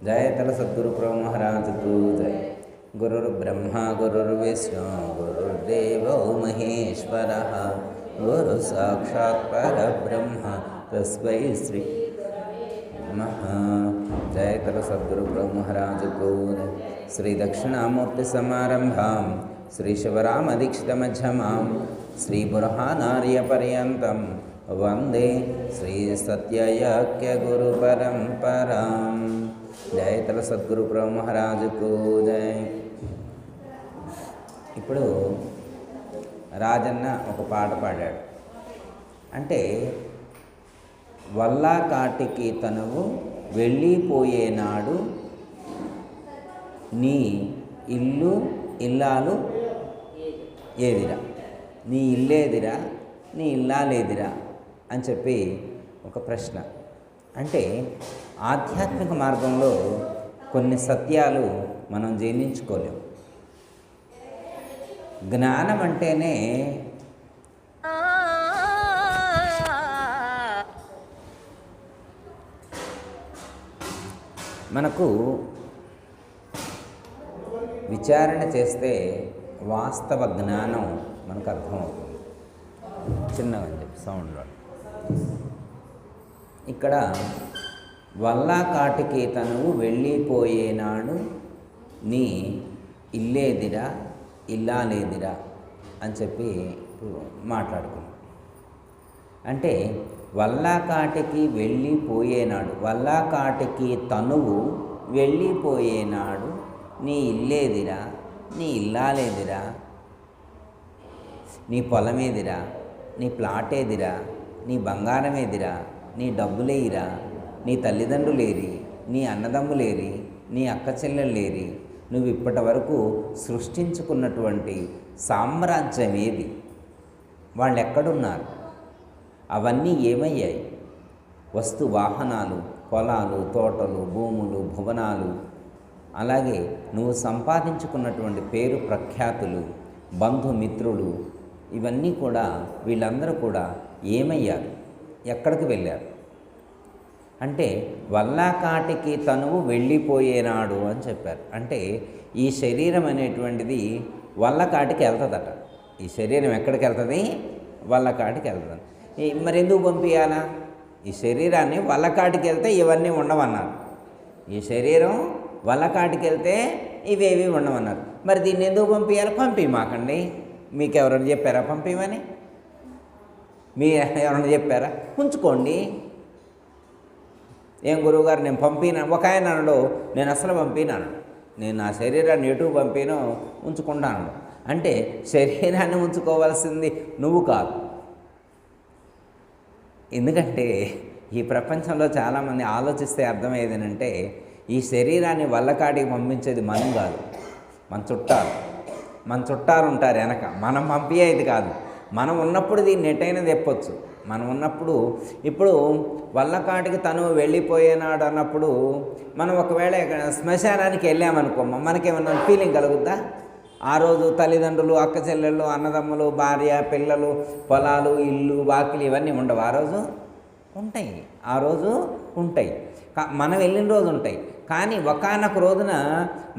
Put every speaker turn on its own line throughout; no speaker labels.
जयतल सद्गुरु प्रभु महाराज को जय। गुरुर्ब्रह्मा गुरुर्विष्णु गुरुर्देवो महेश्वरः गुरु साक्षात् परब्रह्म तस्मै श्री नमः। जयतल सद्गुरु प्रभु महाराज को जय। श्री दक्षिणामूर्ति समारंभां श्री शिवराम दीक्षित मध्यमां श्री बुरहानार्य पर्यन्तं वंदे श्री सत्ययज्ञ गुरु परंपरां। జయతల సద్గురు ప్రభు మహారాజుకు జయ. ఇప్పుడు రాజన్న ఒక పాట పాడాడు. అంటే వల్లా కాటికి తనువు వెళ్ళిపోయేనాడు నీ ఇల్లు ఇల్లాలు ఏదిరా, నీ ఇల్లేదిరా, నీ ఇల్లాలేదిరా అని చెప్పి ఒక ప్రశ్న. అంటే ఆధ్యాత్మిక మార్గంలో కొన్ని సత్యాలు మనం జీర్ణించుకోలేము. జ్ఞానం అంటేనే మనకు విచారణ చేస్తే వాస్తవ జ్ఞానం మనకు అర్థమవుతుంది. చిన్నగా చెప్పి సౌండ్లో ఇక్కడ వల్లా కాటికి తనువు వెళ్ళిపోయేనాడు నీ ఇల్లేదిరా ఇల్లాలేదిరా అని చెప్పి మాట్లాడుకున్నాం. అంటే వల్లా కాటికి వెళ్ళిపోయేనాడు, వల్లా కాటికి తనువు వెళ్ళిపోయేనాడు నీ ఇల్లేదిరా, నీ ఇల్లాలేదిరా, నీ పొలమేదిరా, నీ ప్లాటేదిరా, నీ బంగారమేదిరా, నీ డబ్బులేయిరా, నీ తల్లిదండ్రులేరి, నీ అన్నదమ్ములేరి, నీ అక్క చెల్లెళ్ళేరి, నువ్వు ఇప్పటి వరకు సృష్టించుకున్నటువంటి సామ్రాజ్యం ఏది, వాళ్ళు ఎక్కడున్నారు, అవన్నీ ఏమయ్యాయి? వస్తు వాహనాలు, పొలాలు, తోటలు, భూములు, భువనాలు, అలాగే నువ్వు సంపాదించుకున్నటువంటి పేరు ప్రఖ్యాతులు, బంధుమిత్రులు, ఇవన్నీ కూడా వీళ్ళందరూ కూడా ఏమయ్యారు, ఎక్కడికి వెళ్ళారు? అంటే వల్లా కాటికి తనువు వెళ్ళిపోయేనాడు అని చెప్పారు. అంటే ఈ శరీరం అనేటువంటిది వల్ల కాటికి వెళ్తుందట. ఈ శరీరం ఎక్కడికి వెళ్తుంది? వల్ల కాటికి వెళ్తుంది. మరి ఎందుకు పంపించాలా? ఈ శరీరాన్ని వల్ల కాటికి వెళ్తే ఇవన్నీ ఉండవన్నారు. ఈ శరీరం వల్ల కాటికి వెళ్తే ఇవేవి ఉండవన్నారు. మరి దీన్ని ఎందుకు పంపించాలి? పంపిమాకండి. మీకు ఎవరైనా చెప్పారా పంపిమని? మీరు ఎవరైనా చెప్పారా? ఉంచుకోండి. ఏం గురువుగారు నేను పంపినాను, ఒక ఆయన అన్నాడు నేను అసలు పంపినాను, నేను నా శరీరాన్ని ఎటు పంపినో ఉంచుకుంటాను. అంటే శరీరాన్ని ఉంచుకోవాల్సింది నువ్వు కాదు. ఎందుకంటే ఈ ప్రపంచంలో చాలామంది ఆలోచిస్తే అర్థమయ్యేదేనంటే ఈ శరీరాన్ని వల్లకాటికి పంపించేది మనం కాదు, మన చుట్టాలు ఉంటారు వెనక. మనం పంపించేది కాదు. మనం ఉన్నప్పుడు దీన్ని ఎటైనా తెప్పొచ్చు. మనం ఉన్నప్పుడు ఇప్పుడు వల్లకాటికి తను వెళ్ళిపోయేనాడు అన్నప్పుడు మనం ఒకవేళ శ్మశానానికి వెళ్ళామనుకో, మనకేమన్నా ఫీలింగ్ కలుగుద్దా? ఆ రోజు తల్లిదండ్రులు, అక్క చెల్లెళ్ళు, అన్నదమ్ములు, భార్య, పిల్లలు, పొలాలు, ఇల్లు, వాకిలి ఇవన్నీ ఉండవు. ఆ రోజు ఉంటాయి, ఆ రోజు ఉంటాయి. మనం వెళ్ళిన రోజు ఉంటాయి. కానీ ఒకానొక రోజున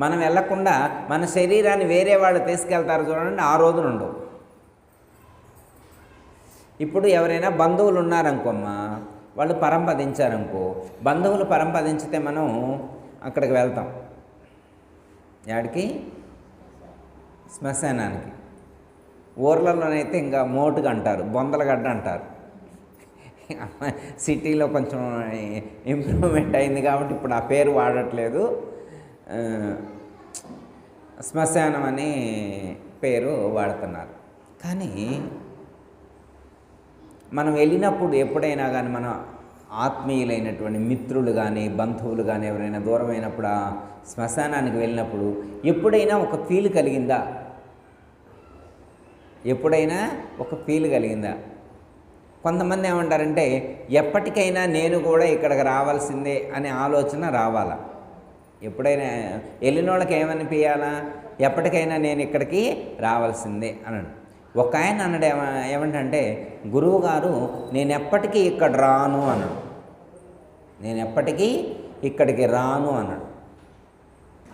మనం వెళ్ళకుండా మన శరీరాన్ని వేరే వాళ్ళు తీసుకెళ్తారు చూడండి, ఆ రోజున ఉండవు. ఇప్పుడు ఎవరైనా బంధువులు ఉన్నారనుకోమ్మా, వాళ్ళు పరంపదించారనుకో, బంధువులు పరంపదించితే మనం అక్కడికి వెళ్తాం. యాడికి? శ్మశానానికి. ఊర్లలోనైతే ఇంకా మోటుగా అంటారు, బొందలగడ్డ అంటారు. సిటీలో కొంచెం ఇంప్రూవ్మెంట్ అయింది కాబట్టి ఇప్పుడు ఆ పేరు వాడట్లేదు. శ్మశానం అనే పేరు వాడుతున్నారు. కానీ మనం వెళ్ళినప్పుడు ఎప్పుడైనా కానీ మన ఆత్మీయులైనటువంటి మిత్రులు కానీ బంధువులు కానీ ఎవరైనా దూరమైనప్పుడు ఆ శ్మశానానికి వెళ్ళినప్పుడు ఎప్పుడైనా ఒక ఫీల్ కలిగిందా? ఎప్పుడైనా ఒక ఫీల్ కలిగిందా? కొంతమంది ఏమంటారంటే ఎప్పటికైనా నేను కూడా ఇక్కడికి రావాల్సిందే అనే ఆలోచన రావాలా. ఎప్పుడైనా వెళ్ళిన వాళ్ళకి ఏమనిపించాలా? ఎప్పటికైనా నేను ఇక్కడికి రావాల్సిందే అన్నాడు. ఒక ఆయన అన్నాడు ఏమంటే గురువు గారు నేను ఎప్పటికీ ఇక్కడ రాను అన్నాడు. నేను ఎప్పటికీ ఇక్కడికి రాను అన్నాడు.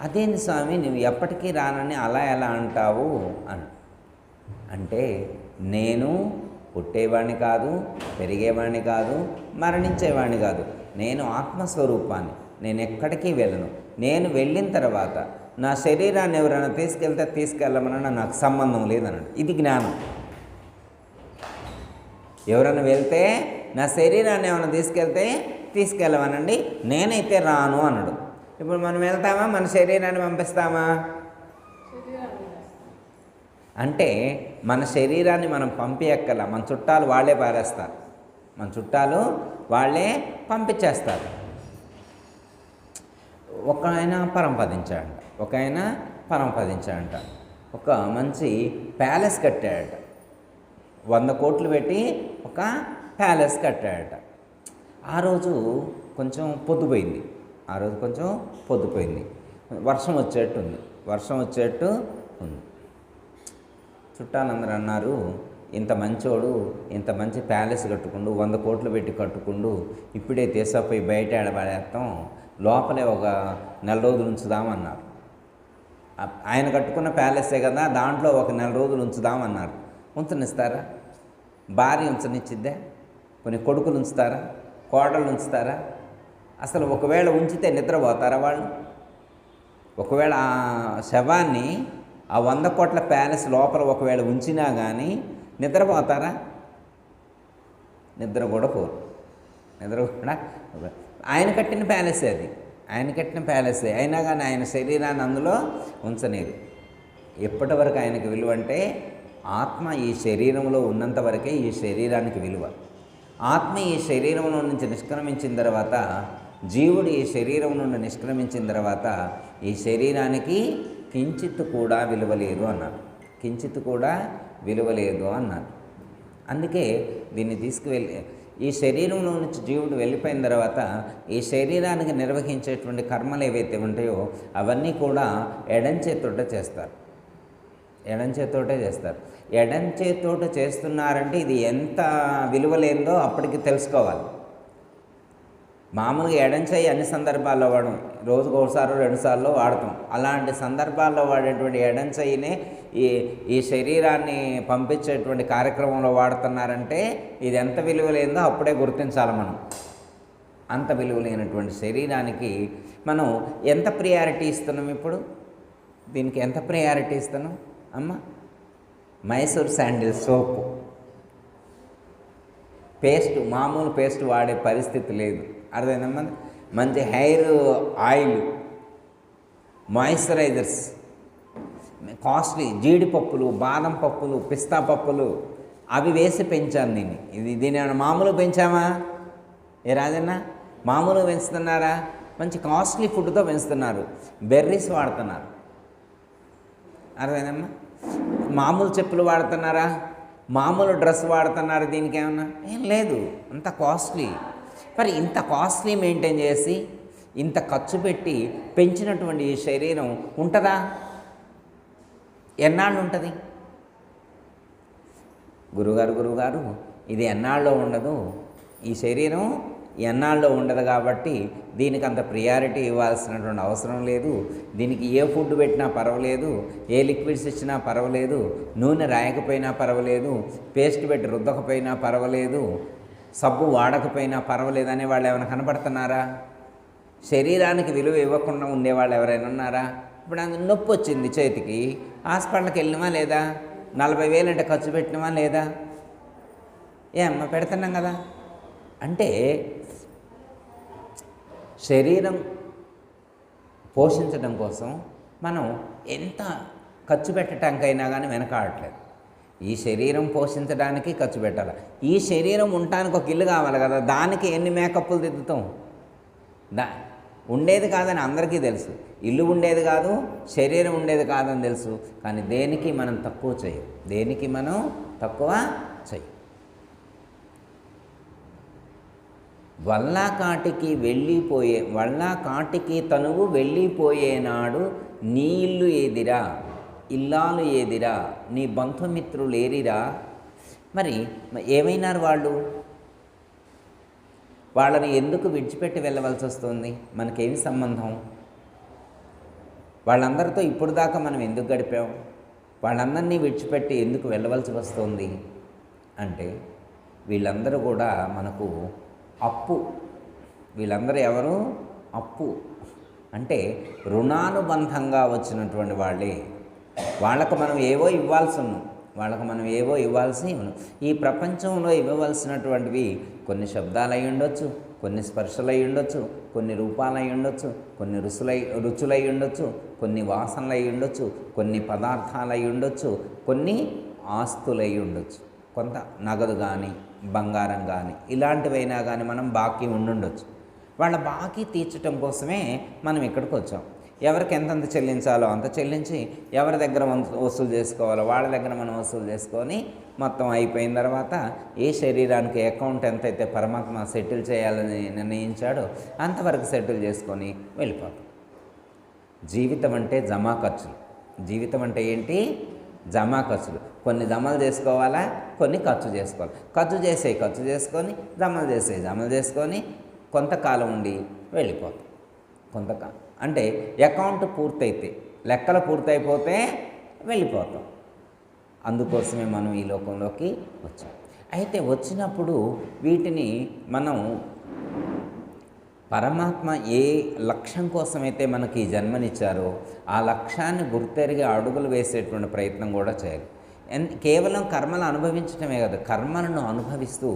అదేంటి స్వామి నువ్వు ఎప్పటికీ రానని అలా ఎలా అంటావు అని అంటే, నేను పుట్టేవాడిని కాదు, పెరిగేవాడిని కాదు, మరణించేవాడిని కాదు. నేను ఆత్మస్వరూపాన్ని. నేను ఎక్కడికి వెళ్ళను. నేను వెళ్ళిన తర్వాత నా శరీరాన్ని ఎవరైనా తీసుకెళ్తే తీసుకెళ్ళమన్నా నాకు సంబంధం లేదన్నాడు. ఇది జ్ఞానం. ఎవరైనా వెళ్తే నా శరీరాన్ని ఏమైనా తీసుకెళ్తే తీసుకెళ్ళమనండి, నేనైతే రాను అన్నాడు. ఇప్పుడు మనం వెళ్తామా, మన శరీరాన్ని పంపిస్తామా? అంటే మన శరీరాన్ని మనం పంపించక్కల, మన చుట్టాలు వాళ్ళే పారేస్తారు, మన చుట్టాలు వాళ్ళే పంపించేస్తారు. ఒక ఆయన పరంపదించాడంట, ఒక ఆయన పరంపదించాడంట. ఒక మంచి ప్యాలెస్ కట్టాడట, 100 కోట్లు పెట్టి ఒక ప్యాలెస్ కట్టాడట. ఆ రోజు కొంచెం పొద్దుపోయింది, వర్షం వచ్చేట్టు ఉంది. చుట్టాలందరూ అన్నారు, ఇంత మంచోడు, ఇంత మంచి ప్యాలెస్ కట్టుకుండు, 100 కోట్లు పెట్టి కట్టుకుండు, ఇప్పుడే తీసపోయి బయట ఆడబడేస్తాం, లోపలే ఒక 4 రోజులు ఉంచుదామన్నారు. ఆయన కట్టుకున్న ప్యాలెసే కదా, దాంట్లో ఒక 4 రోజులు ఉంచుదామన్నారు. ఉంచనిస్తారా? భార్య ఉంచనిచ్చిద్దా? కొన్ని కొడుకులు ఉంచుతారా? కోడళ్ళు ఉంచుతారా? అసలు ఒకవేళ ఉంచితే నిద్రపోతారా వాళ్ళు? ఒకవేళ ఆ శవాన్ని ఆ 100 కోట్ల ప్యాలెస్ లోపల ఒకవేళ ఉంచినా కానీ నిద్రపోతారా? నిద్ర కూడా పోరు. ఆయన కట్టిన ప్యాలెసే అది, అయినా కానీ ఆయన శరీరాన్ని అందులో ఉంచలేదు. ఎప్పటి వరకు ఆయనకి విలువ అంటే, ఆత్మ ఈ శరీరంలో ఉన్నంత వరకే ఈ శరీరానికి విలువ. ఆత్మ ఈ శరీరంలో నుంచి నిష్క్రమించిన తర్వాత, జీవుడు ఈ శరీరం నుండి నిష్క్రమించిన తర్వాత ఈ శరీరానికి కించిత్తు కూడా విలువ లేదు అన్నారు. అందుకే దీన్ని తీసుకువెళ్ళి ఈ శరీరంలో నుంచి జీవుడు వెళ్ళిపోయిన తర్వాత ఈ శరీరానికి నిర్వహించేటువంటి కర్మలు ఏవైతే ఉంటాయో అవన్నీ కూడా ఎడం చేత్తోటే చేస్తారు. ఎడం చేత్తోట చేస్తున్నారంటే ఇది ఎంత విలువ లేదో అప్పటికి తెలుసుకోవాలి. మామూలుగా ఎడం చేయి అన్ని సందర్భాల్లో వాడడం, రోజుకు ఒకసారి 2 సార్లు వాడతాం. అలాంటి సందర్భాల్లో వాడేటువంటి ఎడం చేయినే ఈ శరీరాన్ని పంపించేటువంటి కార్యక్రమంలో వాడుతున్నారంటే ఇది ఎంత విలువ లేదో అప్పుడే గుర్తించాలి మనం. అంత విలువ లేనటువంటి శరీరానికి మనం ఎంత ప్రియారిటీ ఇస్తున్నాం? ఇప్పుడు దీనికి ఎంత ప్రియారిటీ ఇస్తున్నాం అమ్మ? మైసూర్ శాండిల్ సోపు, పేస్ట్, మామూలు పేస్ట్ వాడే పరిస్థితి లేదు. అర్థమైందమ్మా? మంచి హెయిర్ ఆయిల్, మాయిశ్చరైజర్స్, కాస్ట్లీ జీడిపప్పులు, బాదం పప్పులు, పిస్తా పప్పులు అవి వేసి పెంచాను దీన్ని ఏమైనా మామూలుగా పెంచామా? ఏ రాజన్న మామూలుగా పెంచుతున్నారా? మంచి కాస్ట్లీ ఫుడ్తో పెంచుతున్నారు. బెర్రీస్ వాడుతున్నారు. అర్థమైందమ్మా? మామూలు చెప్పులు వాడుతున్నారా? మామూలు డ్రెస్ వాడుతున్నారు. దీనికి ఏమన్నా ఏం లేదు, అంత కాస్ట్లీ. మరి ఇంత కాస్ట్లీ మెయింటైన్ చేసి ఇంత ఖర్చు పెట్టి పెంచినటువంటి ఈ శరీరం ఉంటుందా? ఎన్నాళ్ళు ఉంటుంది? గురుగారు ఇది ఎన్నాళ్ళలో ఉండదు, ఈ శరీరం ఎన్నాళ్ళలో ఉండదు. కాబట్టి దీనికి అంత ప్రియారిటీ ఇవ్వాల్సినటువంటి అవసరం లేదు. దీనికి ఏ ఫుడ్ పెట్టినా పర్వాలేదు, ఏ లిక్విడ్స్ ఇచ్చినా పర్వాలేదు, నూనె రాయకపోయినా పర్వాలేదు, పేస్ట్ పెట్టి రుద్దకపోయినా పర్వాలేదు, సబ్బు వాడకపోయినా పర్వాలేదు అనే వాళ్ళు ఏమైనా కనపడుతున్నారా? శరీరానికి విలువ ఇవ్వకుండా ఉండేవాళ్ళు ఎవరైనా ఉన్నారా? ఇప్పుడు అందుకు నొప్పి వచ్చింది చేతికి, హాస్పిటల్కి వెళ్ళినవా లేదా? 40,000 అంటే ఖర్చు పెట్టినవా లేదా? అమ్మ పెడుతున్నాం కదా. అంటే శరీరం పోషించడం కోసం మనం ఎంత ఖర్చు పెట్టడానికైనా కానీ వెనకాడట్లేదు. ఈ శరీరం పోషించడానికి ఖర్చు పెట్టాలి. ఈ శరీరం ఉండటానికి ఒక ఇల్లు కావాలి కదా, దానికి ఎన్ని మేకప్లు దిద్దుతాం? ఉండేది కాదని అందరికీ తెలుసు, ఇల్లు ఉండేది కాదు, శరీరం ఉండేది కాదని తెలుసు. కానీ దేనికి మనం తక్కువ చేయం, వల్లాకాటికి తనువు వెళ్ళిపోయేనాడు నీ ఇల్లు ఏదిరా, ఇల్లాలు ఏదిరా, నీ బంధుమిత్రులేరిరా. మరి ఏమైనారు వాళ్ళు? వాళ్ళని ఎందుకు విడిచిపెట్టి వెళ్ళవలసి వస్తుంది? మనకేమి సంబంధం? వాళ్ళందరితో ఇప్పుడు దాకా మనం ఎందుకు గడిపాం? వాళ్ళందరినీ విడిచిపెట్టి ఎందుకు వెళ్ళవలసి వస్తుంది అంటే, వీళ్ళందరూ కూడా మనకు అప్పు. వీళ్ళందరూ ఎవరు? అప్పు అంటే రుణానుబంధంగా వచ్చినటువంటి వాళ్ళే. వాళ్ళకు మనం ఏవో ఇవ్వాల్సి ఉన్నాం, వాళ్ళకు మనం ఏవో ఇవ్వాల్సి ఉన్నాం. ఈ ప్రపంచంలో ఇవ్వవలసినటువంటివి కొన్ని శబ్దాలు అయి ఉండొచ్చు, కొన్ని స్పర్శలు అయి ఉండొచ్చు, కొన్ని రూపాలు అయి ఉండొచ్చు, కొన్ని రుచులై ఉండొచ్చు, కొన్ని వాసనలు అయి ఉండొచ్చు, కొన్ని పదార్థాలు అయి ఉండొచ్చు, కొన్ని ఆస్తులై ఉండొచ్చు, కొంత నగదు కానీ బంగారం కానీ ఇలాంటివైనా కానీ మనం బాకీ ఉండుండొచ్చు. వాళ్ళ బాకీ తీర్చడం కోసమే మనం ఇక్కడికి వచ్చాం. ఎవరికి ఎంతంత చెల్లించాలో అంత చెల్లించి, ఎవరి దగ్గర వసూలు చేసుకోవాలో వాళ్ళ దగ్గర మనం వసూలు చేసుకొని, మొత్తం అయిపోయిన తర్వాత ఏ శరీరానికి అకౌంట్ ఎంతైతే పరమాత్మ సెటిల్ చేయాలని నిర్ణయించాడో అంతవరకు సెటిల్ చేసుకొని వెళ్ళిపోతాం. జీవితం అంటే జమా ఖర్చులు. జీవితం అంటే ఏంటి? జమా ఖర్చులు. కొన్ని జమలు చేసుకోవాలా, కొన్ని ఖర్చు చేసుకోవాలి. ఖర్చు చేసుకొని జమలు చేసుకొని కొంతకాలం ఉండి వెళ్ళిపోతాం. కొంతకాలం అంటే అకౌంట్ పూర్తయితే, లెక్కలు పూర్తయిపోతే వెళ్ళిపోతాం. అందుకోసమే మనం ఈ లోకంలోకి వచ్చాం. అయితే వచ్చినప్పుడు వీటిని మనం పరమాత్మ ఏ లక్ష్యం కోసమైతే మనకి ఈ జన్మనిచ్చారో ఆ లక్ష్యాన్ని గుర్తెరిగి అడుగులు వేసేటువంటి ప్రయత్నం కూడా చేయాలి. కేవలం కర్మలు అనుభవించడమే కాదు, కర్మలను అనుభవిస్తూ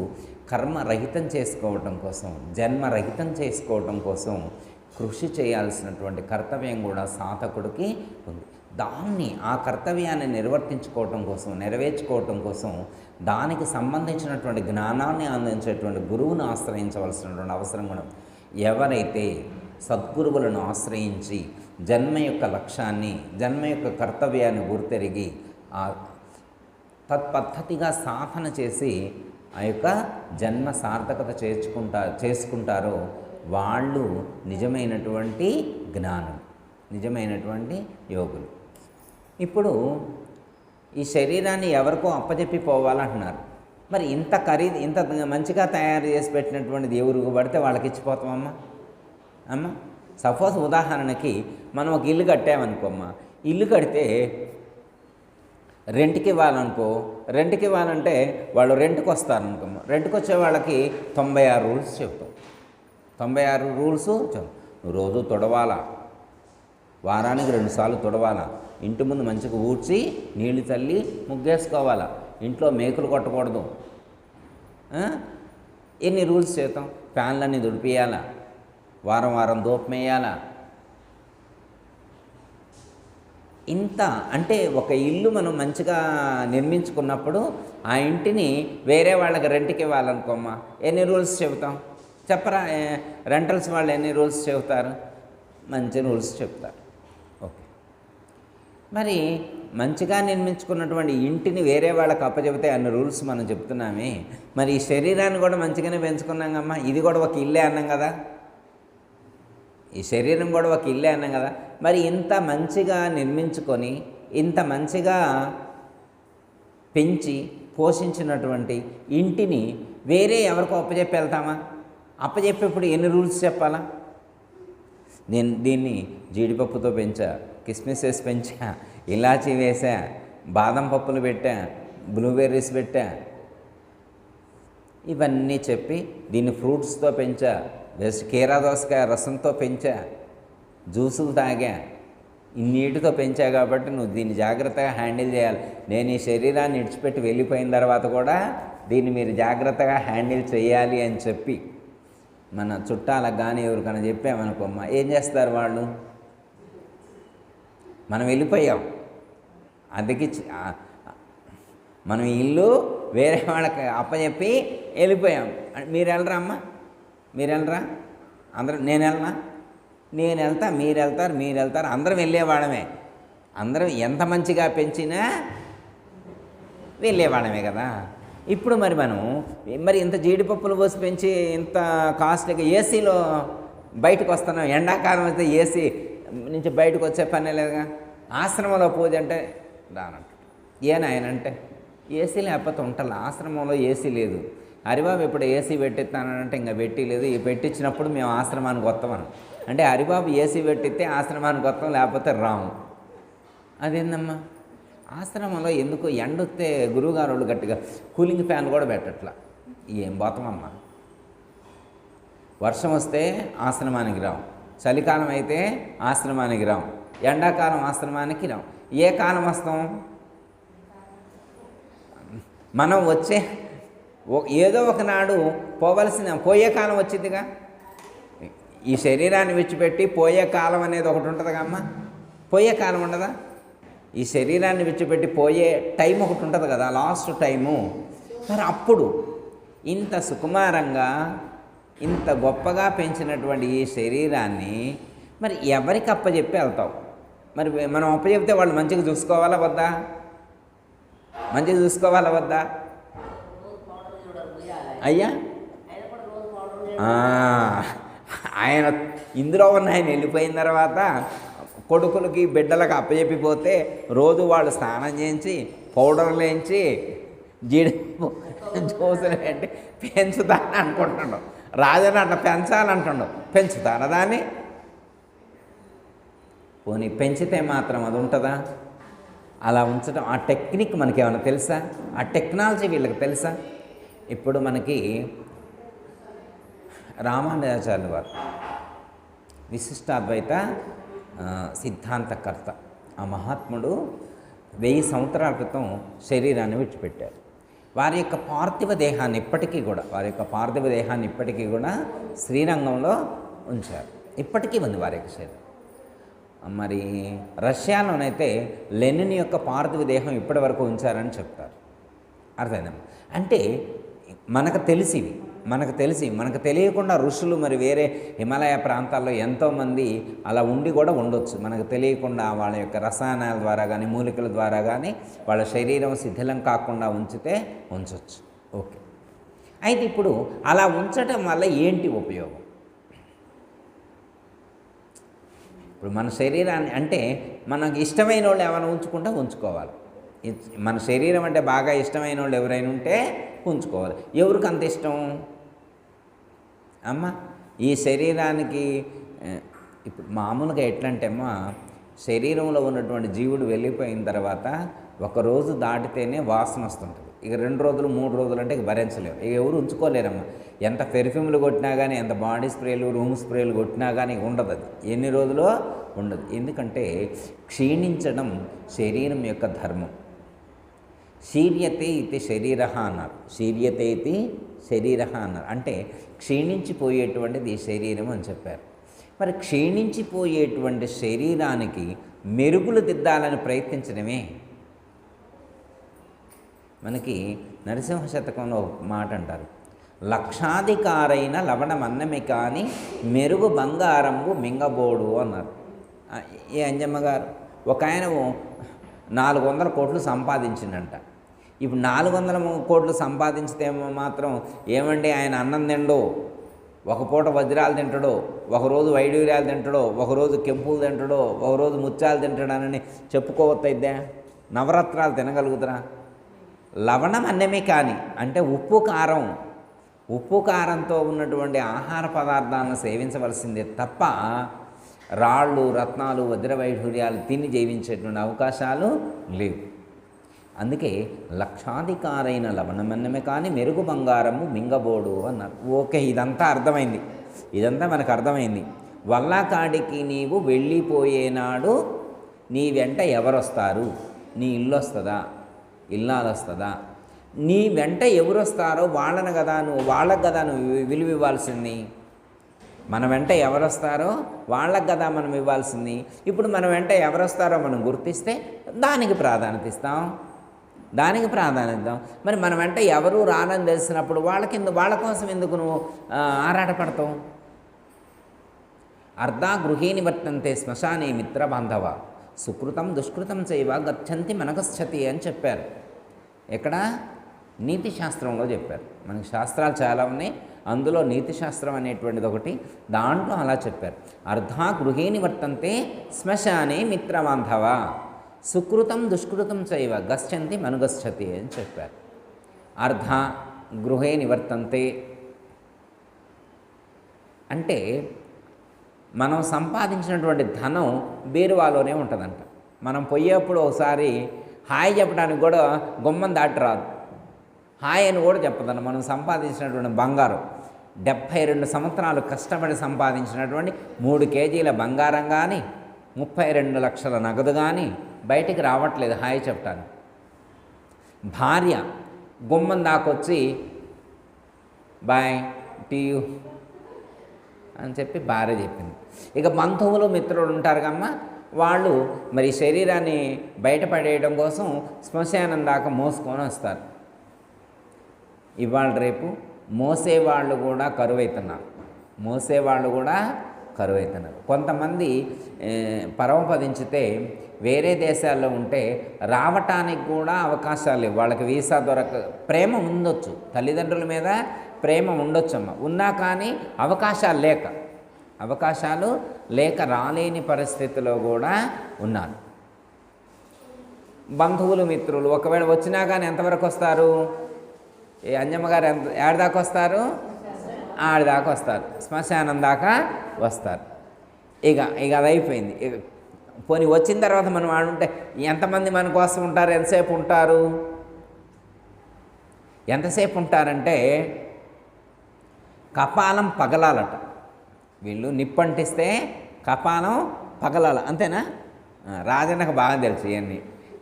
కర్మరహితం చేసుకోవటం కోసం, జన్మరహితం చేసుకోవటం కోసం కృషి చేయాల్సినటువంటి కర్తవ్యం కూడా సాధకుడికి ఉంది. ఆ కర్తవ్యాన్ని నెరవేర్చుకోవటం కోసం దానికి సంబంధించినటువంటి జ్ఞానాన్ని అందించేటువంటి గురువును ఆశ్రయించవలసినటువంటి అవసరం కూడా. ఎవరైతే సద్గురువులను ఆశ్రయించి జన్మ యొక్క లక్ష్యాన్ని, జన్మ యొక్క కర్తవ్యాన్ని గుర్తెరిగి తత్పద్ధతిగా సాధన చేసి ఆ యొక్క జన్మ సార్థకత చేసుకుంటారో వాళ్ళు నిజమైనటువంటి జ్ఞానం, నిజమైనటువంటి యోగులు. ఇప్పుడు ఈ శరీరాన్ని ఎవరికో అప్పచెప్పి పోవాలంటున్నారు. మరి ఇంత మంచిగా తయారు చేసి పెట్టినటువంటి దేవుడికి పడితే వాళ్ళకి ఇచ్చిపోతామమ్మా. సపోజ్ ఉదాహరణకి మనం ఒక ఇల్లు కట్టామనుకోమ్మా, ఇల్లు కడితే రెంట్కి ఇవ్వాలంటే వాళ్ళు రెంట్కి వస్తారనుకోమ్మా. రెంట్కి వచ్చే వాళ్ళకి 96 రూల్స్ చెప్తాం. 96 రూల్స్ నువ్వు రోజు తుడవాలా, వారానికి 2 సార్లు తుడవాలా, ఇంటి ముందు మంచిగా ఊడ్చి నీళ్లు చల్లి ముగ్గేసుకోవాలా, ఇంట్లో మేకులు కొట్టకూడదు. ఎన్ని రూల్స్ చేస్తాం? ఫ్యాన్లన్నీ దుడిపియాలా, వారం దూపం వేయాలా. ఇంత అంటే ఒక ఇల్లు మనం మంచిగా నిర్మించుకున్నప్పుడు ఆ ఇంటిని వేరే వాళ్ళకి రెంట్కి ఇవ్వాలనుకోమ్మా, ఎన్ని రూల్స్ చెబుతాం? చెప్పరా? రెంటల్స్ వాళ్ళు ఎన్ని రూల్స్ చెబుతారు? మంచి రూల్స్ చెప్తారు. ఓకే, మరి మంచిగా నిర్మించుకున్నటువంటి ఇంటిని వేరే వాళ్ళకి అప్పచెబితే అన్ని రూల్స్ మనం చెప్తున్నామే, మరి ఈ శరీరాన్ని కూడా మంచిగానే పెంచుకున్నాం కమ్మా, ఇది కూడా ఒక ఇల్లే అన్నాం కదా, ఈ శరీరం కూడా ఒక ఇల్లే అన్నాం కదా. మరి ఇంత మంచిగా నిర్మించుకొని ఇంత మంచిగా పెంచి పోషించినటువంటి ఇంటిని వేరే ఎవరికో అప్పచెప్పి వెళ్తామా? అప్పచెప్పేప్పుడు ఎన్ని రూల్స్ చెప్పాలా? నేను దీన్ని జీడిపప్పుతో పెంచా, కిస్మిస్ వేసి పెంచా, ఇలాచీ వేసా, బాదం పప్పులు పెట్టా, బ్లూబెర్రీస్ పెట్టా, ఇవన్నీ చెప్పి దీన్ని ఫ్రూట్స్తో పెంచా, కీరా దోసకాయ రసంతో పెంచా, జ్యూసులు తాగా, ఇన్నిటితో పెంచా కాబట్టి నువ్వు దీన్ని జాగ్రత్తగా హ్యాండిల్ చేయాలి. నేను ఈ శరీరాన్ని విడిచిపెట్టి వెళ్ళిపోయిన తర్వాత కూడా దీన్ని మీరు జాగ్రత్తగా హ్యాండిల్ చేయాలి అని చెప్పి మన చుట్టాలకు కానీ ఎవరికైనా చెప్పామనుకోమ్మా, ఏం చేస్తారు వాళ్ళు? మనం వెళ్ళిపోయాం, అందుకే మనం ఇల్లు వేరే వాళ్ళకి అప్పచెప్పి వెళ్ళిపోయాం. మీరు వెళ్ళరా అమ్మా? మీరు వెళ్ళరా? అందరూ నేను వెళ్తా, మీరు వెళ్తారు, అందరం వెళ్ళేవాళ్ళమే. అందరం ఎంత మంచిగా పెంచినా వెళ్ళేవాళ్ళమే కదా. ఇప్పుడు మరి ఇంత జీడిపప్పులు పోసి పెంచి ఇంత కాస్ట్లీగా ఏసీలో బయటకు వస్తున్నాం. ఎండాకాలం అయితే ఏసీ నుంచి బయటకు వచ్చే పనే లేదుగా. ఆశ్రమంలో పూజ అంటే రానంట. ఏనాయనంటే ఏసీ లేకపోతే ఉండాలి. ఆశ్రమంలో ఏసీ లేదు. హరిబాబు ఇప్పుడు ఏసీ పెట్టిస్తానంటే ఇంకా పెట్టలేదు. ఈ పెట్టించినప్పుడు మేము ఆశ్రమానికి వస్తామని అంటే హరిబాబు ఏసీ పెట్టితే ఆశ్రమానికి వస్తాం, లేకపోతే రాము. అదేందమ్మా, ఆశ్రమంలో ఎందుకు ఎండొస్తే గురువుగారు వాళ్ళు గట్టిగా కూలింగ్ ఫ్యాన్ కూడా పెట్టట్లా. ఏం పోతామమ్మా. వర్షం వస్తే ఆశ్రమానికి రాం, చలికాలం అయితే ఆశ్రమానికి రాం, ఎండాకాలం ఆశ్రమానికి రాం. ఏ కాలం వస్తాం? మనం వచ్చే ఏదో ఒకనాడు పోయే కాలం వచ్చిందిగా. ఈ శరీరాన్ని విడిచిపెట్టి పోయే కాలం అనేది ఒకటి ఉంటుందిగా అమ్మ. పోయే కాలం ఉండదా? ఈ శరీరాన్ని విడిచిపెట్టి పోయే టైం ఒకటి ఉంటుంది కదా, లాస్ట్ టైము. మరి అప్పుడు ఇంత సుకుమారంగా ఇంత గొప్పగా పెంచినటువంటి ఈ శరీరాన్ని మరి ఎవరికి అప్పచెప్పి వెళ్తావు? మరి మనం అప్పచెప్తే వాళ్ళు మంచిగా చూసుకోవాలా వద్దా? మంచిగా చూసుకోవాలా వద్దా అయ్యా? ఆయన ఇందులో ఉన్న ఆయన వెళ్ళిపోయిన తర్వాత కొడుకులకి బిడ్డలకు అప్పచెప్పిపోతే రోజు వాళ్ళు స్నానం చేయించి పౌడర్లు వేయించి జీడిపప్పు జోసులు పెట్టి పెంచుతానని అనుకుంటున్నాడు. రాజని అట్లా పెంచాలంటున్నాడు. పెంచుతారా దాన్ని? పోనీ పెంచితే మాత్రం అది ఉంటుందా? అలా ఉంచడం, ఆ టెక్నిక్ మనకేమైనా తెలుసా? ఆ టెక్నాలజీ వీళ్ళకి తెలుసా? ఇప్పుడు మనకి రామానుజాచార్యులు వారు విశిష్టాద్వైత సిద్ధాంతకర్త, ఆ మహాత్ముడు 1000 సంవత్సరాల క్రితం శరీరాన్ని విడిచిపెట్టారు. వారి యొక్క పార్థివ దేహాన్ని ఇప్పటికీ కూడా శ్రీరంగంలో ఉంచారు. ఇప్పటికీ ఉంది వారి యొక్క శరీరం. మరి రష్యాలోనైతే లెనిన్ యొక్క పార్థివ దేహం ఇప్పటి వరకు ఉంచారని చెప్తారు. అర్థమైందా? అంటే మనకు తెలియకుండా ఋషులు మరి వేరే హిమాలయ ప్రాంతాల్లో ఎంతోమంది అలా ఉండి కూడా ఉండొచ్చు. మనకు తెలియకుండా వాళ్ళ యొక్క రసాయనాల ద్వారా కానీ మూలికల ద్వారా కానీ వాళ్ళ శరీరం శిథిలం కాకుండా ఉంచవచ్చు. ఓకే. అయితే ఇప్పుడు అలా ఉంచటం వల్ల ఏంటి ఉపయోగం? ఇప్పుడు మన శరీరాన్ని అంటే మనకు ఇష్టమైన వాళ్ళు ఏమైనా ఉంచుకోవాలి. మన శరీరం అంటే బాగా ఇష్టమైన వాళ్ళు ఎవరైనా ఉంటే ఉంచుకోవాలి. ఎవరికి అంత ఇష్టం అమ్మ? ఈ శరీరానికి ఇప్పుడు మామూలుగా ఎట్లంటే అమ్మ, శరీరంలో ఉన్నటువంటి జీవుడు వెళ్ళిపోయిన తర్వాత ఒకరోజు దాటితేనే వాసన వస్తుంటుంది. ఇక 2 రోజులు 3 రోజులు అంటే ఇక భరించలేము. ఇక ఎవరు ఉంచుకోలేరమ్మా. ఎంత పెర్ఫ్యూమ్లు కొట్టినా కానీ, ఎంత బాడీ స్ప్రేలు రూమ్ స్ప్రేలు కొట్టినా కానీ ఉండదు. అది ఎన్ని రోజులో ఉండదు. ఎందుకంటే క్షీణించడం శరీరం యొక్క ధర్మం. శీర్యతే ఇది శరీర అన్నారు. అంటే క్షీణించిపోయేటువంటిది ఈ శరీరం అని చెప్పారు. మరి క్షీణించిపోయేటువంటి శరీరానికి మెరుగులు దిద్దాలని ప్రయత్నించడమే. మనకి నరసింహ శతకంలో మాట అంటారు, లక్షాధికారైన లవణమన్నమే కానీ మెరుగు బంగారంబు మింగబోడు అన్నారు. ఏ అంజమ్మ గారు, ఒక ఆయన 400 కోట్లు సంపాదించిందంట. ఇప్పుడు 400 కోట్లు సంపాదించితే మాత్రం ఏమండి ఆయన అన్నం తిండో, ఒక పూట వజ్రాలు తింటాడో, ఒకరోజు వైడూర్యాలు తింటాడో, ఒకరోజు కెంపులు తింటాడో, ఒకరోజు ముత్యాలు తింటాడనని చెప్పుకోవద్దయిద్దా? నవరత్నాలు తినగలుగుతారా? లవణం అన్నమే కానీ అంటే ఉప్పు కారంతో ఉన్నటువంటి ఆహార పదార్థాలను సేవించవలసిందే తప్ప రాళ్ళు రత్నాలు వజ్ర వైఢూర్యాలు తిని జీవించేటువంటి అవకాశాలు లేవు. అందుకే లక్షాధికారైన లవణమన్నమే కానీ మెరుగు బంగారము మింగబోడు అన్నారు. ఓకే, ఇదంతా మనకు అర్థమైంది. వల్లకాడికి నీవు వెళ్ళిపోయేనాడు నీ వెంట ఎవరొస్తారు? నీ ఇల్లు వస్తుందా? ఇల్లాలు వస్తుందా? నీ వెంట ఎవరు వస్తారో వాళ్ళకి కదా నువ్వు విలువ ఇవ్వాల్సింది. మన వెంట ఎవరు వస్తారో వాళ్ళకి కదా మనం ఇవ్వాల్సింది. ఇప్పుడు మన వెంట ఎవరు వస్తారో మనం గుర్తిస్తే దానికి ప్రాధాన్యత ఇద్దాం. మరి మన వెంట ఎవరు రానని తెలిసినప్పుడు వాళ్ళ కోసం ఎందుకు నువ్వు ఆరాటపడతావు? అర్ధా గృహీని వర్తంతే శ్మశానే మిత్ర బాంధవ సుకృతం దుష్కృతం చైవ గచ్చంతి మనగచ్చతి అని చెప్పారు. ఎక్కడ? నీతి శాస్త్రంలో చెప్పారు. మనకి శాస్త్రాలు చాలా ఉన్నాయి, అందులో నీతి శాస్త్రం అనేటువంటిది ఒకటి. దాంట్లో అలా చెప్పారు. అర్ధా గృహేని వర్తంతే శ్మశానే మిత్రబాంధవ సుకృతం దుష్కృతం చైవ గచ్చంతి మనుగచ్చతి అని చెప్పారు. అర్ధ గృహే నివర్తంతే అంటే మనం సంపాదించినటువంటి ధనం బీరువాలోనే ఉంటుందంట. మనం పోయేప్పుడు ఒకసారి హాయ్ చెప్పడానికి కూడా గుమ్మం దాటి రాదు, హాయ్ అని కూడా చెప్పదన్న. మనం సంపాదించినటువంటి బంగారం 72 సంవత్సరాలు కష్టపడి సంపాదించినటువంటి 3 కేజీల బంగారం కానీ 32 లక్షల నగదు కానీ బయటికి రావట్లేదు హాయ్ చెప్పడానికి. భార్య గుమ్మం దాకొచ్చి బాయ్ టీ యూ అని చెప్పి భార్య చెప్పింది. ఇక బంధువులు మిత్రులు ఉంటారు కమ్మా, వాళ్ళు మరి శరీరాన్ని బయటపడేయడం కోసం శ్మశానం దాకా మోసుకొని వస్తారు. ఇవాళ రేపు మోసేవాళ్ళు కూడా కరువైతున్నారు, కొంతమంది పరమపదించితే వేరే దేశాల్లో ఉంటే రావటానికి కూడా అవకాశాలు లేవు. వాళ్ళకి వీసా ప్రేమ ఉండొచ్చు, తల్లిదండ్రుల మీద ప్రేమ ఉండొచ్చమ్మ, ఉన్నా కానీ అవకాశాలు లేక రాలేని పరిస్థితిలో కూడా ఉన్నారు. బంధువులు మిత్రులు ఒకవేళ వచ్చినా కానీ ఎంతవరకు వస్తారు? అంజమ్మ గారు ఏడదాకా వస్తారు? ఆడిదాకా వస్తారు, శ్మశానం దాకా వస్తారు. ఇక అది అయిపోయింది. పోనీ వచ్చిన తర్వాత మనం ఆడుంటే ఎంతమంది మన కోసం ఉంటారు? ఎంతసేపు ఉంటారంటే కపాలం పగలాలట. వీళ్ళు నిప్పంటిస్తే కపాలం పగలాల, అంతేనా? రాజన్నకు బాగా తెలుసు ఇవన్నీ.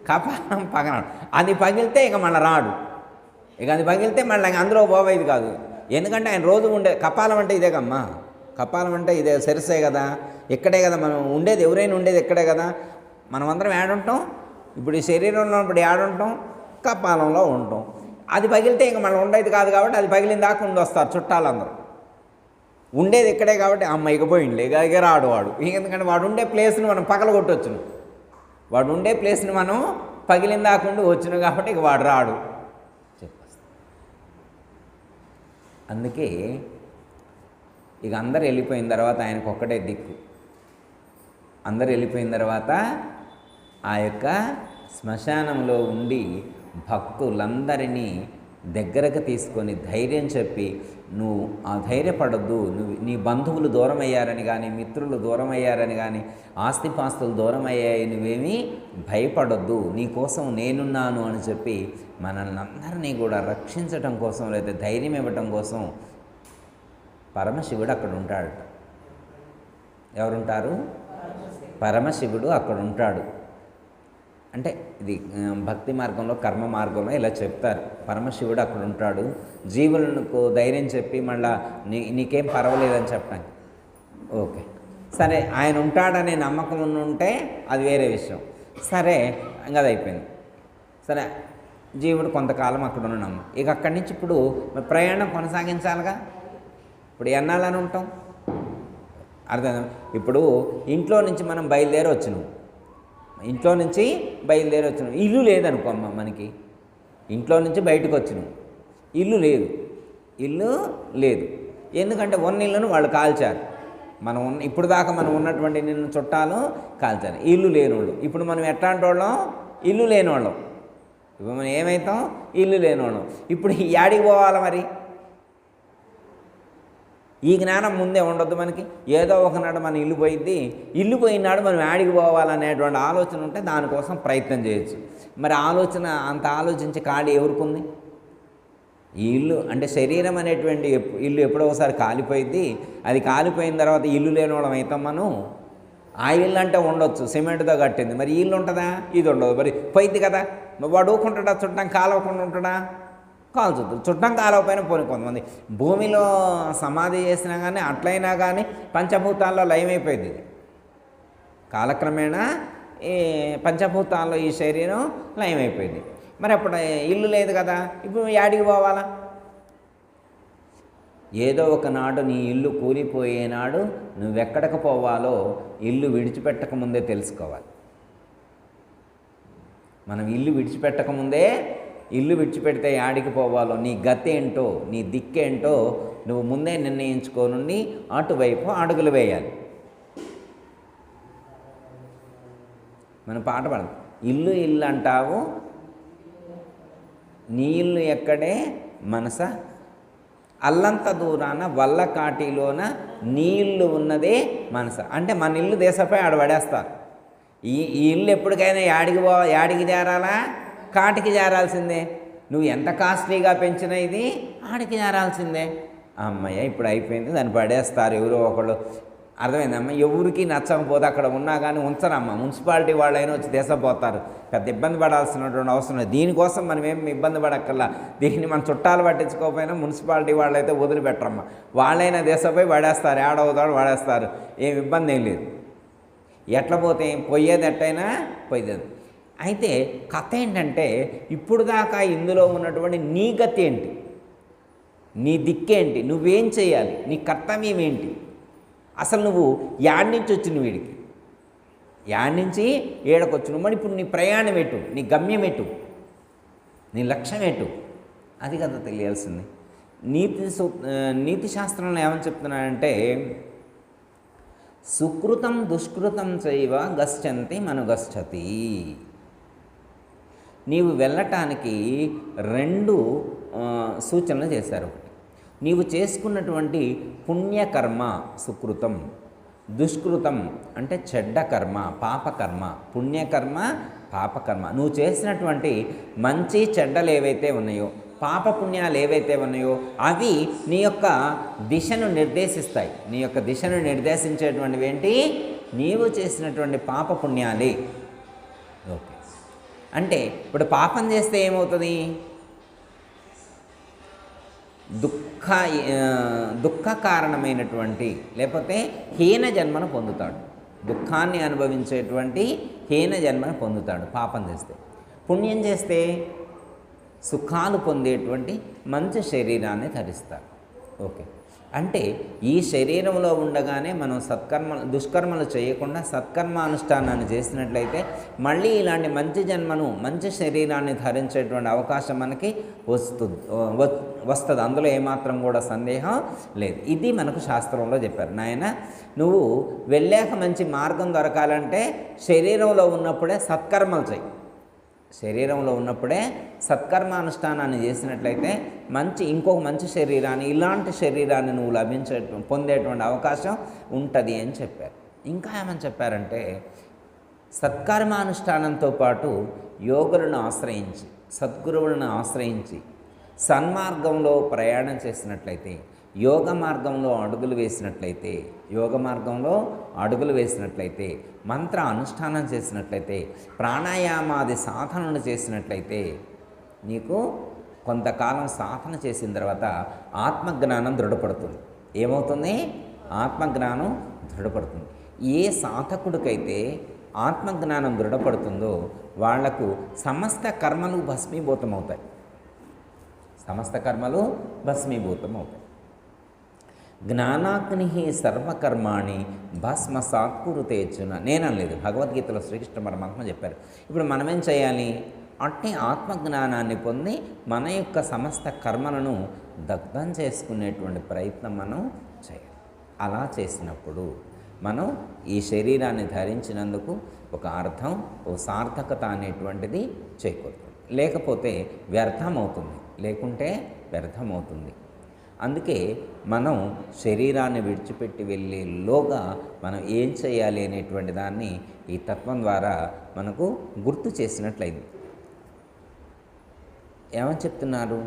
కపాలం పగలాలి, అది పగిలితే ఇక మళ్ళీ రాడు. అది పగిలితే మళ్ళీ అందులో పోవేది కాదు. ఎందుకంటే ఆయన రోజు ఉండే కపాలం అంటే ఇదే కమ్మా, కపాలం అంటే ఇదే సరిసే కదా, ఇక్కడే కదా మనం ఉండేది, ఎవరైనా ఉండేది ఇక్కడే కదా. మనం అందరం ఏడుంటాం, ఇప్పుడు ఈ శరీరంలో ఇప్పుడు ఏడుంటాం, కపాలంలో ఉంటాం. అది పగిలితే ఇంక మనం ఉండేది కాదు కాబట్టి అది పగిలిన దాకా ఉండొస్తారు చుట్టాలందరూ. ఉండేది ఇక్కడే కాబట్టి అమ్మ ఇకపోయింది ఇక రాడు వాడు. ఎందుకంటే వాడు ఉండే ప్లేస్ని మనం పగలగొట్టొచ్చును, వాడు ఉండే ప్లేస్ని మనం పగిలిన దాకా ఉండి వచ్చినాం కాబట్టి ఇక వాడు రాడు చెప్పేస్తా. అందుకే ఇక అందరు వెళ్ళిపోయిన తర్వాత ఆయనకు ఒక్కటే దిక్కు. అందరు వెళ్ళిపోయిన తర్వాత ఆ యొక్క శ్మశానంలో ఉండి భక్తులందరినీ దగ్గరకు తీసుకొని ధైర్యం చెప్పి, నువ్వు ఆ ధైర్యపడద్దు, నీ బంధువులు దూరం అయ్యారని కానీ, మిత్రులు దూరం అయ్యారని కానీ, ఆస్తిపాస్తులు దూరం అయ్యాయి, నువ్వేమీ భయపడొద్దు, నీకోసం నేనున్నాను అని చెప్పి మనల్ని అందరినీ కూడా రక్షించటం కోసం, లేదా ధైర్యం ఇవ్వటం కోసం పరమశివుడు అక్కడ ఉంటాడట. ఎవరుంటారు? పరమశివుడు అక్కడ ఉంటాడు. అంటే ఇది భక్తి మార్గంలో, కర్మ మార్గంలో ఇలా చెప్తారు. పరమశివుడు అక్కడ ఉంటాడు, జీవులకు ధైర్యం చెప్పి మళ్ళా నీకేం పర్వాలేదని చెప్పడానికి. ఓకే, సరే, ఆయన ఉంటాడనే నమ్మకం ఉంటే అది వేరే విషయం. సరే, ఇంకా అది అయిపోయింది. సరే, జీవుడు కొంతకాలం అక్కడ ఉన్నాము. ఇక అక్కడి నుంచి ఇప్పుడు ప్రయాణం కొనసాగించాలిగా. ఇప్పుడు ఎన్నాళ్ళని ఉంటాం? అర్థం. ఇప్పుడు ఇంట్లో నుంచి మనం బయలుదేరి వచ్చినాం, ఇల్లు లేదనుకో అమ్మ, మనకి ఇంట్లో నుంచి బయటకు వచ్చినాం, ఇల్లు లేదు. ఎందుకంటే ఉన్న ఇల్లును వాళ్ళు కాల్చారు. ఇప్పుడు దాకా మనం ఉన్నటువంటి నిన్ను చుట్టాలు కాల్చారు, ఇల్లు లేనివాళ్ళు. ఇప్పుడు మనం ఎట్లాంటి వాళ్ళం? ఇల్లు లేనివాళ్ళం. ఇప్పుడు మనం ఏమవుతాం? ఇల్లు లేనివాళ్ళం. ఇప్పుడు యాడికి పోవాలి మరి? ఈ జ్ఞానం ముందే ఉండొద్దు మనకి. ఏదో ఒకనాడు మన ఇల్లు పోయినాడు మనం యాడికి పోవాలనేటువంటి ఆలోచన ఉంటే దానికోసం ప్రయత్నం చేయొచ్చు. మరి అంత ఆలోచించి ఖాళీ ఎవరికి ఉంది? ఈ ఇల్లు అంటే శరీరం అనేటువంటి ఇల్లు ఎప్పుడో ఒకసారి కాలిపోయింది. అది కాలిపోయిన తర్వాత ఇల్లు లేనివాళ్ళం అవుతాం మనం. ఆ ఇల్లు అంటే ఉండొచ్చు, సిమెంట్తో కట్టింది. మరి ఇల్లు ఉంటుందా? ఇది ఉండదు. మరి పోయింది కదా, వాడు ఊకుంటాడా? చుట్టం కాలవకుండా ఉంటాడా? కాల్చుద్దు. చుట్టం కాలవపైన పోని కొంతమంది భూమిలో సమాధి చేసినా కానీ అట్లయినా కానీ పంచభూతాల్లో లయమైపోయింది. కాలక్రమేణా ఈ పంచభూతాల్లో ఈ శరీరం లయమైపోయింది. మరి అప్పుడు ఇల్లు లేదు కదా, ఇప్పుడు యాడికి పోవాలా? ఏదో ఒకనాడు నీ ఇల్లు కూలిపోయేనాడు నువ్వెక్కడికి పోవాలో ఇల్లు విడిచిపెట్టకముందే తెలుసుకోవాలి. మనం ఇల్లు విడిచిపెడితే యాడికి పోవాలో, నీ గతి ఏంటో, నీ దిక్కేంటో నువ్వు ముందే నిర్ణయించుకోనుండి అటువైపు అడుగులు వేయాలి. మనం పాట పాడదాం. ఇల్లు అంటావు, నీ ఇల్లు ఎక్కడే మనస, అల్లంత దూరాన వల్లకాటిలోన నీళ్లు ఉన్నదే మనసు. అంటే మన ఇల్లు దేశపై ఆడ పడేస్తారు. ఈ ఇల్లు ఎప్పటికైనా యాడికి చేరాలా? కాటికి చేరాల్సిందే. నువ్వు ఎంత కాస్ట్లీగా పెంచిన ఇది ఆడికి చేరాల్సిందే. అమ్మయ్య ఇప్పుడు అయిపోయింది, దాన్ని పడేస్తారు ఎవరో ఒకళ్ళు. అర్థమైందమ్మ? ఎవరికి నచ్చకపోతే అక్కడ ఉన్నా కానీ ఉంచరమ్మ. మున్సిపాలిటీ వాళ్ళైనా వచ్చి దేశపోతారు. పెద్ద ఇబ్బంది పడాల్సినటువంటి అవసరం లేదు. దీనికోసం మనం ఏం ఇబ్బంది పడక్కల్లా. దీన్ని మన చుట్టాలు పట్టించుకోకపోయినా మున్సిపాలిటీ వాళ్ళైతే వదిలిపెట్టరమ్మ. వాళ్ళైనా దేశపోయి పడేస్తారు, ఏడవుతాడు పడేస్తారు. ఏం ఇబ్బంది ఏం లేదు. ఎట్లా పోతే పోయేది ఎట్టయినా పోయేది. అయితే కథ ఏంటంటే ఇప్పుడు దాకా ఇందులో ఉన్నటువంటి నీ గతి ఏంటి, నీ దిక్కేంటి, నువ్వేం చేయాలి, నీ కర్తవ్యం ఏంటి, అసలు నువ్వు యాడ్ నుంచి వచ్చిన వీడికి యాడ్ నుంచి ఏడకొచ్చిన మరి ఇప్పుడు నీ ప్రయాణం ఎటు, నీ గమ్యం ఎటు, నీ లక్ష్యం ఎటు, అది కదా తెలియాల్సింది. నీతి శాస్త్రంలో ఏమని చెప్తున్నానంటే సుకృతం దుష్కృతం చైవ గచ్చంతి మనుగచ్చతి. నీవు వెళ్ళటానికి 2 సూచనలు చేశారు. ఒకటి, నీవు చేసుకున్నటువంటి పుణ్యకర్మ సుకృతం, దుష్కృతం అంటే చెడ్డ కర్మ పాపకర్మ. పుణ్యకర్మ పాపకర్మ, నువ్వు చేసినటువంటి మంచి చెడ్డలు ఏవైతే ఉన్నాయో, పాపపుణ్యాలు ఏవైతే ఉన్నాయో అవి నీ యొక్క దిశను నిర్దేశిస్తాయి. నీ యొక్క దిశను నిర్దేశించేటువంటివి ఏంటి? నీవు చేసినటువంటి పాపపుణ్యాలే. ఓకే, అంటే ఇప్పుడు పాపం చేస్తే ఏమవుతుంది? దుఃఖ కారణమైనటువంటి లేకపోతే హీన జన్మను పొందుతాడు. దుఃఖాన్ని అనుభవించేటువంటి హీన జన్మను పొందుతాడు పాపం చేస్తే. పుణ్యం చేస్తే సుఖాలు పొందేటువంటి మంచి శరీరాన్ని ధరిస్తాడు. ఓకే, అంటే ఈ శరీరంలో ఉండగానే మనం దుష్కర్మలు చేయకుండా సత్కర్మానుష్ఠానాన్ని చేసినట్లయితే మళ్ళీ ఇలాంటి మంచి జన్మను మంచి శరీరాన్ని ధరించేటువంటి అవకాశం మనకి వస్తుంది. అందులో ఏమాత్రం కూడా సందేహం లేదు. ఇది మనకు శాస్త్రంలో చెప్పారు. నాయన నువ్వు వెళ్ళాక మంచి మార్గం దొరకాలంటే శరీరంలో ఉన్నప్పుడే సత్కర్మలు చేయి. శరీరంలో ఉన్నప్పుడే సత్కర్మానుష్ఠానాన్ని చేసినట్లయితే ఇంకొక మంచి శరీరాన్ని, ఇలాంటి శరీరాన్ని నువ్వు పొందేటువంటి అవకాశం ఉంటుంది అని చెప్పారు. ఇంకా ఏమని చెప్పారంటే సత్కర్మానుష్ఠానంతో పాటు యోగులను ఆశ్రయించి, సద్గురువులను ఆశ్రయించి సన్మార్గంలో ప్రయాణం చేసినట్లయితే, యోగ మార్గంలో అడుగులు వేసినట్లయితే, మంత్ర అనుష్ఠానం చేసినట్లయితే, ప్రాణాయామాది సాధనలు చేసినట్లయితే నీకు కొంతకాలం సాధన చేసిన తర్వాత ఆత్మజ్ఞానం దృఢపడుతుంది. ఏమవుతుంది? ఆత్మజ్ఞానం దృఢపడుతుంది. ఏ సాధకుడికైతే ఆత్మజ్ఞానం దృఢపడుతుందో వాళ్లకు సమస్త కర్మలు భస్మీభూతమవుతాయి. జ్ఞానాగ్ని సర్వకర్మాణి భస్మసాత్ కురుతేర్చున. నేనలేదు, భగవద్గీతలో శ్రీకృష్ణ పరమాత్మ చెప్పారు. ఇప్పుడు మనమేం చేయాలి? అట్టి ఆత్మజ్ఞానాన్ని పొంది మన యొక్క సమస్త కర్మలను దగ్ధం చేసుకునేటువంటి ప్రయత్నం మనం చేయాలి. అలా చేసినప్పుడు మనం ఈ శరీరాన్ని ధరించినందుకు ఒక అర్థం, ఓ సార్థకత అనేటువంటిది చేకూరుతుంది. లేకపోతే వ్యర్థమవుతుంది. అందుకే మనం శరీరాన్ని విడిచిపెట్టి వెళ్ళేలోగా మనం ఏం చేయాలి అనేటువంటి దాన్ని ఈ తత్వం ద్వారా మనకు గుర్తు చేసినట్లయింది. ఏమని చెప్తున్నారు?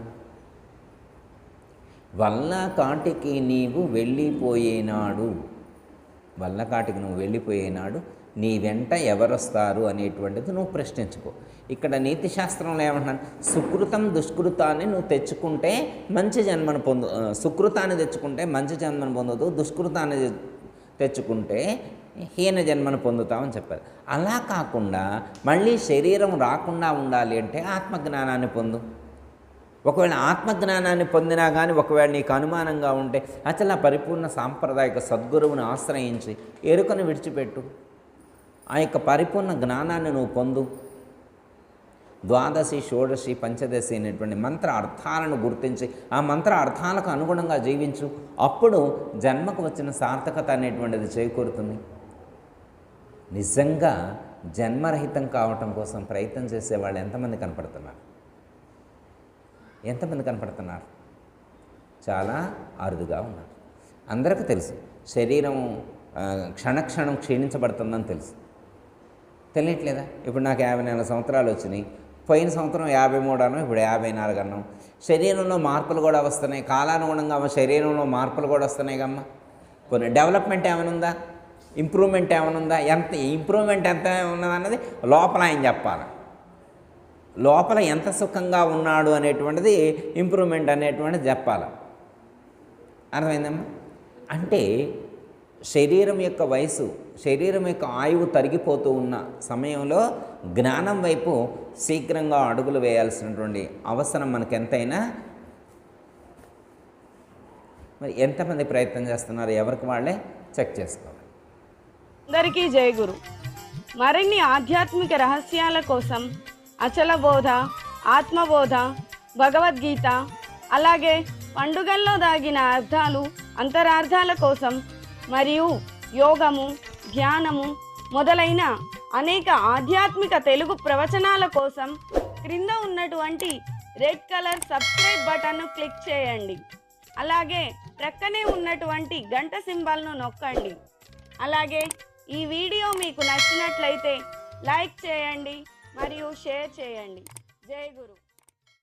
వల్లకాటికి నువ్వు వెళ్ళిపోయేనాడు నీ వెంట ఎవరొస్తారు అనేటువంటిది నువ్వు ప్రశ్నించుకో. ఇక్కడ నీతి శాస్త్రంలో ఏమంటున్నాను? సుకృతం దుష్కృతాన్ని నువ్వు తెచ్చుకుంటే మంచి జన్మను సుకృతాన్ని తెచ్చుకుంటే మంచి జన్మను పొందదు, దుష్కృతాన్ని తెచ్చుకుంటే హీన జన్మను పొందుతామని చెప్పారు. అలా కాకుండా మళ్ళీ శరీరం రాకుండా ఉండాలి అంటే ఆత్మజ్ఞానాన్ని పొందు. ఒకవేళ ఆత్మజ్ఞానాన్ని పొందినా కానీ ఒకవేళ నీకు అనుమానంగా ఉంటే అసలు పరిపూర్ణ సాంప్రదాయక సద్గురువుని ఆశ్రయించి ఎరుకను విడిచిపెట్టు. ఆ యొక్క పరిపూర్ణ జ్ఞానాన్ని నువ్వు పొందు. ద్వాదశి, షోడశి, పంచదశి అనేటువంటి మంత్ర అర్థాలను గుర్తించి ఆ మంత్ర అర్థాలకు అనుగుణంగా జీవించు. అప్పుడు జన్మకు వచ్చిన సార్థకత అనేటువంటిది చేకూరుతుంది. నిజంగా జన్మరహితం కావటం కోసం ప్రయత్నం చేసేవాళ్ళు ఎంతమంది కనపడుతున్నారు? చాలా అరుదుగా ఉన్నారు. అందరికీ తెలుసు శరీరం క్షణక్షణం క్షీణించబడుతుందని తెలుసు. తెలియట్లేదా? ఇప్పుడు నాకు 54 సంవత్సరాలు వచ్చినాయి. పోయిన సంవత్సరం 53 అన్నాం, ఇప్పుడు 54 అన్నాం. శరీరంలో మార్పులు కూడా వస్తున్నాయి. కాలానుగుణంగా శరీరంలో మార్పులు కూడా వస్తున్నాయి కమ్మ. కొన్ని డెవలప్మెంట్ ఏమైనా ఉందా? ఇంప్రూవ్మెంట్ ఏమైనా ఉందా? ఎంత ఇంప్రూవ్మెంట్ ఎంత ఉన్నదన్నది లోపల ఆయన చెప్పాలి. లోపల ఎంత సుఖంగా ఉన్నాడు అనేటువంటిది ఇంప్రూవ్మెంట్ అనేటువంటిది చెప్పాలి. అర్థమైందమ్మా? అంటే శరీరం యొక్క వయసు, శరీరం యొక్క ఆయువు తరిగిపోతూ ఉన్న సమయంలో జ్ఞానం వైపు శీఘ్రంగా అడుగులు వేయాల్సినటువంటి అవసరం మనకెంతైనా. మరి ఎంతమంది ప్రయత్నం చేస్తున్నారు? ఎవరికి వాళ్ళే చెక్ చేసుకోవాలి.
అందరికీ జై గురు. మరిన్ని ఆధ్యాత్మిక రహస్యాల కోసం అచల బోధ, ఆత్మబోధ, భగవద్గీత, అలాగే పండుగల్లో దాగిన అర్థాలు, అంతరార్థాల కోసం మరియు యోగము, ధ్యానము మొదలైన అనేక ఆధ్యాత్మిక తెలుగు ప్రవచనాల కోసం క్రింద ఉన్నటువంటి రెడ్ కలర్ సబ్స్క్రైబ్ బటన్ను క్లిక్ చేయండి. అలాగే ప్రక్కనే ఉన్నటువంటి గంట సింబల్ను నొక్కండి. అలాగే ఈ వీడియో మీకు నచ్చినట్లయితే లైక్ చేయండి మరియు షేర్ చేయండి. జై గురు.